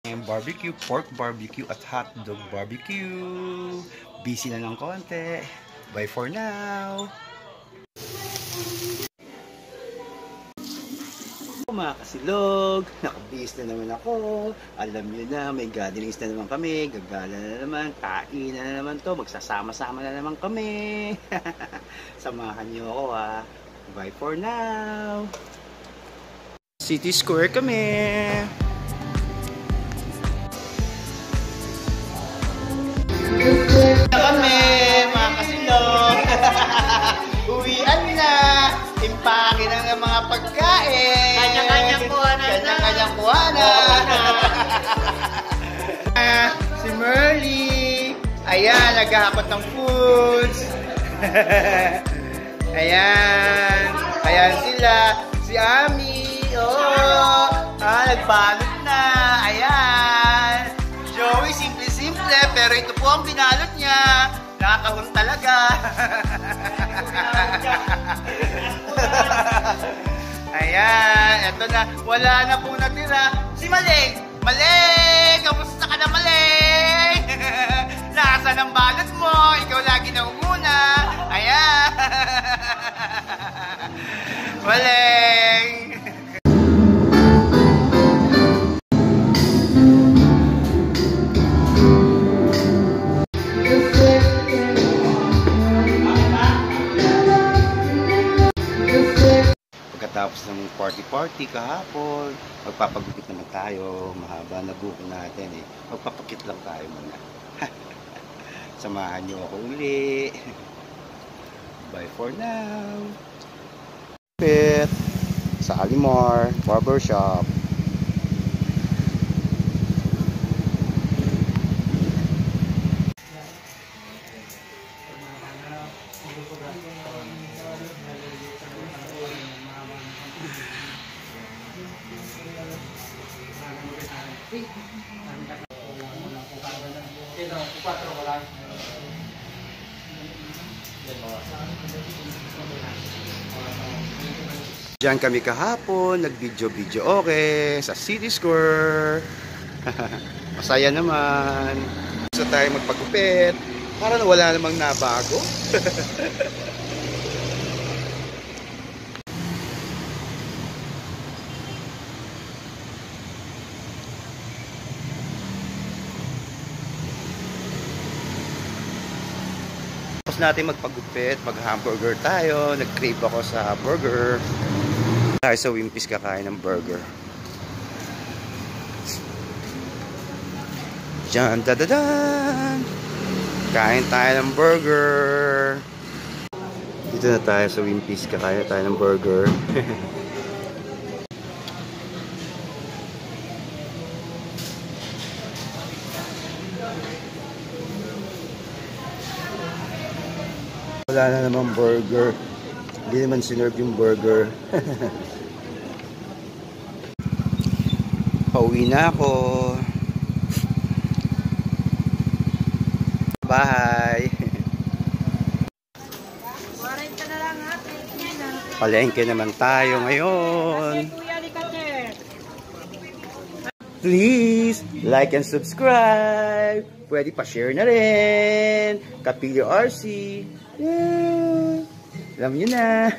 Barbecue, pork barbecue at hotdog barbecue. Busy na ng konti. Bye for now. Mga kasilog, nakabihis na naman ako. Alam nyo na, may gatherings na naman kami. Gagala na naman, kain na naman to. Magsasama-sama na naman kami. Samahan nyo ako ha. Bye for now. City Square kami. Kami, mga kasilog. Uwian na. Impake na ng mga pagkain. Kanya-kanyang kuhanan na. Kanya-kanyang kuhanan. Si Merly. Ayan, naghahakot ng foods. Ayan. Ayan sila. Si Ami. Oh, nagbalot na. Ayan. Joey, simple-simple. Pero ito po ang binalot niya. Nakakahon talaga. Ayan, eto na. Wala na pong natira. Si Maleng! Maleng! Kamusta ka na, Maleng? Nasaan ang balot mo? Ikaw lagi na umuna. Ayan. Maleng! Pagkatapos ng party-party kahapon, magpapagupit naman tayo. Mahaba na buko natin eh. Magpapakit lang tayo muna. Samahan nyo ako uli. Bye for now. Pit sa Alimar Barbershop. Diyan kami kahapon, nag-video-video okay sa City Square. Masaya naman. Gusto tayo magpagupit. Parang wala namang nabago. Tapos natin magpagupit, mag-hamburger tayo. Nag-crave ako sa burger. Tayo sa Wimpy's kakain ng burger. Diyan, dadadan! Kain tayo ng burger. Dito na tayo sa Wimpy's kakain tayo ng burger. Wala na naman burger. Hindi naman sinerve yung burger. Pauwi na ako. Bye. Palengke naman tayo ngayon. Please like and subscribe. Pwede pa share na rin. Kapilyo RC. Yeah. Alam niyo na.